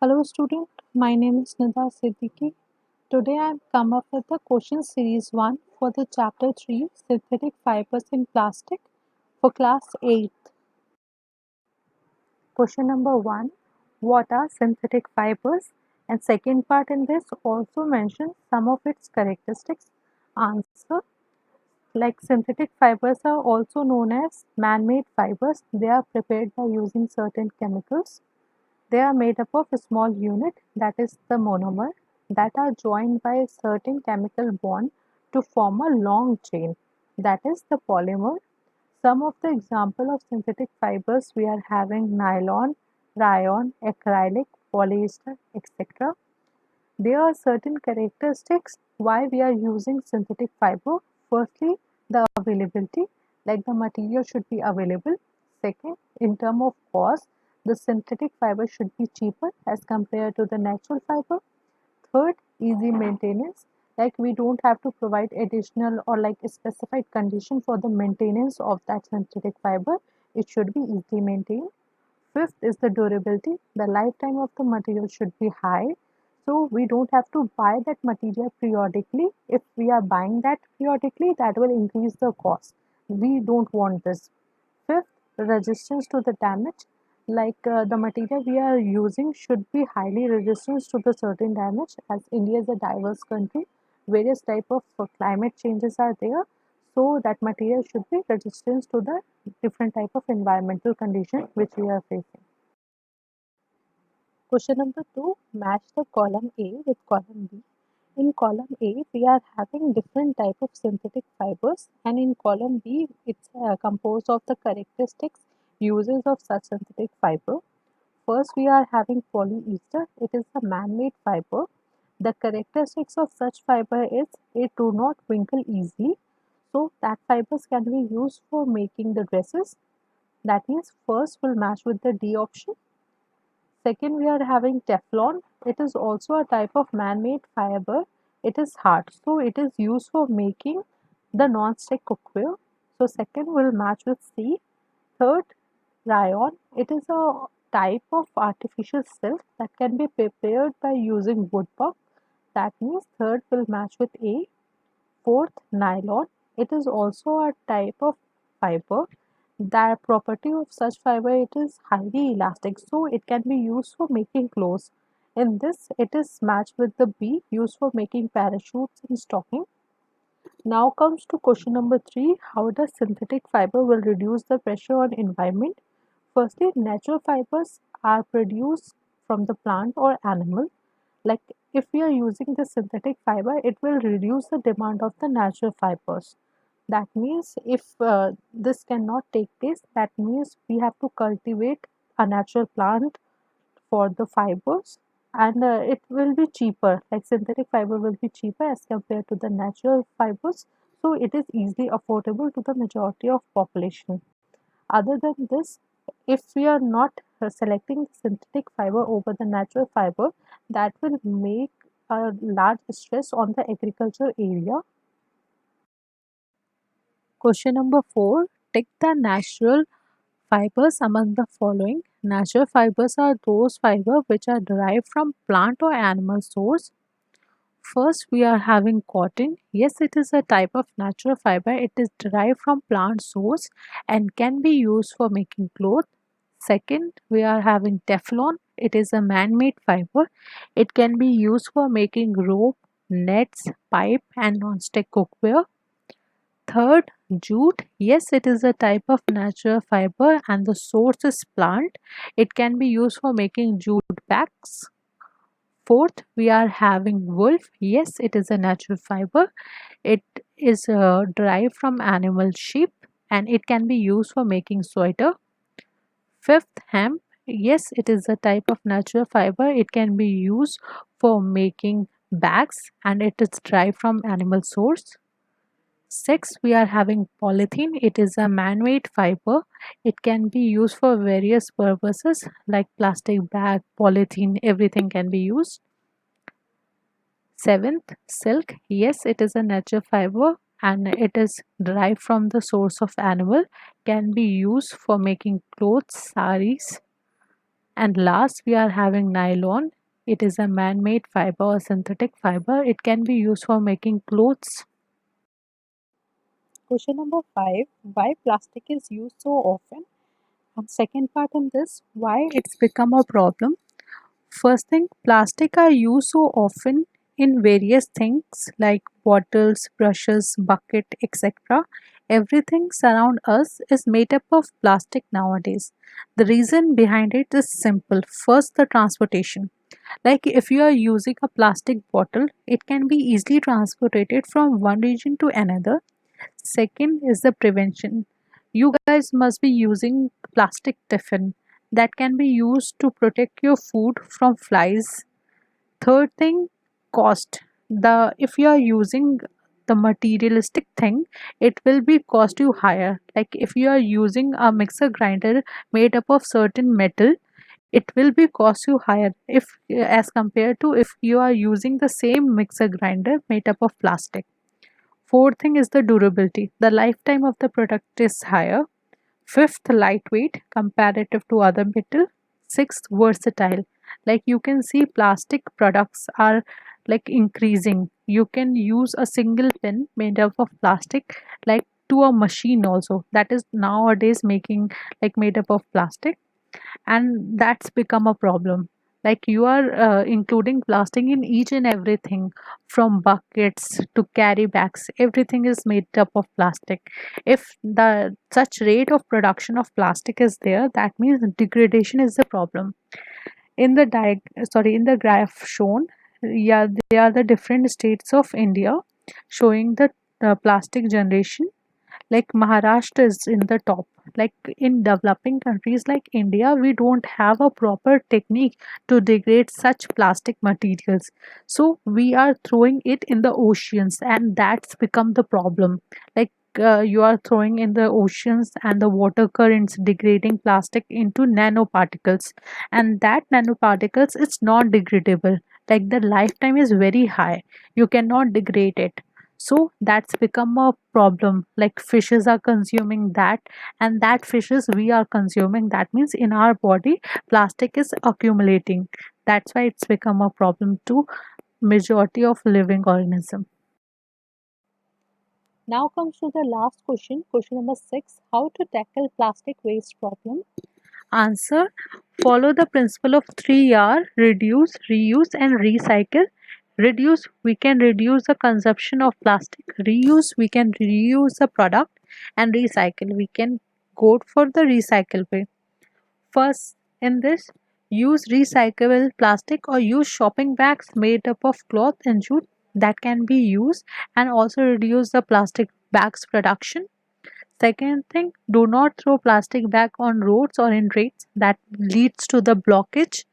Hello student, my name is Nida Siddiqui. Today I have come up with the question series 1 for the chapter 3 synthetic fibers in plastic for class 8th. Question number 1, what are synthetic fibers? And second part in this also mentions some of its characteristics. Answer, like synthetic fibers are also known as man-made fibers. They are prepared by using certain chemicals. They are made up of a small unit, that is the monomer, that are joined by a certain chemical bond to form a long chain, that is the polymer. Some of the example of synthetic fibers we are having nylon, rayon, acrylic, polyester, etc. There are certain characteristics why we are using synthetic fiber. Firstly, the availability, like the material should be available. Second, in terms of cost, the synthetic fiber should be cheaper as compared to the natural fiber. Third, easy maintenance, like we don't have to provide additional or like a specified condition for the maintenance of that synthetic fiber. It should be easily maintained. Fifth is the durability. The lifetime of the material should be high. So we don't have to buy that material periodically. If we are buying that periodically, that will increase the cost. We don't want this. Fifth, resistance to the damage. Like the material we are using should be highly resistant to the certain damage, as India is a diverse country. Various type of climate changes are there. So that material should be resistant to the different type of environmental condition which we are facing. Question number 2, match the column A with column B. In column A, we are having different type of synthetic fibers, and in column B, it's composed of the characteristics uses of such synthetic fiber. First, we are having polyester. It is a man-made fiber. The characteristics of such fiber is it do not wrinkle easily. So that fibers can be used for making the dresses. That means first will match with the D option. Second, we are having Teflon. It is also a type of man-made fiber. It is hard, so it is used for making the non-stick cookware. So second will match with C. Third, rayon. It is a type of artificial silk that can be prepared by using wood pulp. That means third will match with A. Fourth, nylon. It is also a type of fiber. The property of such fiber, it is highly elastic, so it can be used for making clothes. In this, it is matched with the B, used for making parachutes and stocking. Now comes to question number 3, how does synthetic fiber will reduce the pressure on environment? Firstly, natural fibers are produced from the plant or animal. Like if we are using the synthetic fiber, it will reduce the demand of the natural fibers. That means if this cannot take place, that means we have to cultivate a natural plant for the fibers, and it will be cheaper, like synthetic fiber will be cheaper as compared to the natural fibers, so it is easily affordable to the majority of population. Other than this, if we are not selecting synthetic fiber over the natural fiber, that will make a large stress on the agriculture area. Question number 4, tick the natural fibers among the following. Natural fibers are those fibers which are derived from plant or animal source. First, we are having cotton. Yes, it is a type of natural fiber. It is derived from plant source and can be used for making clothes. Second, we are having Teflon. It is a man-made fiber. It can be used for making rope, nets, pipe and non-stick cookware. Third, jute. Yes, it is a type of natural fiber and the source is plant. It can be used for making jute bags. Fourth, we are having wool. Yes, it is a natural fiber. It is derived from animal sheep and it can be used for making sweater. Fifth, hemp. Yes, it is a type of natural fiber. It can be used for making bags and it is derived from animal source. Sixth, we are having polythene. It is a man-made fiber. It can be used for various purposes like plastic bag, polythene, everything can be used. Seventh, silk. Yes, it is a natural fiber and it is derived from the source of animal, can be used for making clothes, saris. And last, we are having nylon. It is a man-made fiber or synthetic fiber. It can be used for making clothes. Question number 5. Why plastic is used so often? And second part in this, why it's become a problem. First thing, plastic are used so often in various things like bottles, brushes, bucket, etc. Everything surround us is made up of plastic nowadays. The reason behind it is simple. First, the transportation. Like if you are using a plastic bottle, it can be easily transported from one region to another. Second is the prevention. You guys must be using plastic tiffin that can be used to protect your food from flies. Third thing, cost. The if you are using the materialistic thing, it will be cost you higher. Like if you are using a mixer grinder made up of certain metal, it will be cost you higher if as compared to if you are using the same mixer grinder made up of plastic. Fourth thing is the durability. The lifetime of the product is higher. Fifth, lightweight comparative to other metal. Sixth, versatile. Like you can see plastic products are like increasing. You can use a single pen made up of plastic like to a machine also that is nowadays making like made up of plastic, and that's become a problem. Like you are including plastic in each and everything, from buckets to carry bags, everything is made up of plastic. If the such rate of production of plastic is there, that means degradation is the problem. In the in the graph shown, yeah, they are the different states of India showing the plastic generation. Like Maharashtra is in the top. Like in developing countries like India, we don't have a proper technique to degrade such plastic materials. So we are throwing it in the oceans, and that's become the problem. Like you are throwing in the oceans and the water currents degrading plastic into nanoparticles, and that nanoparticles is not degradable. Like the lifetime is very high. You cannot degrade it, so that's become a problem. Like fishes are consuming that, and that fishes we are consuming, that means in our body plastic is accumulating. That's why it's become a problem to majority of living organism. Now comes to the last question, question number 6. How to tackle plastic waste problem? Answer: follow the principle of 3R: reduce, reuse, and recycle. Reduce, we can reduce the consumption of plastic. Reuse, we can reuse the product. And recycle, we can go for the recycle way. First, in this, use recyclable plastic or use shopping bags made up of cloth and jute that can be used, and also reduce the plastic bags production. Second thing, do not throw plastic bag on roads or in drains, that leads to the blockage.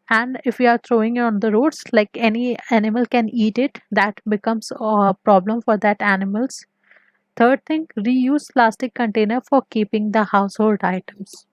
And if we are throwing it on the roads, like any animal can eat it, that becomes a problem for that animals. Third thing, reuse plastic container for keeping the household items.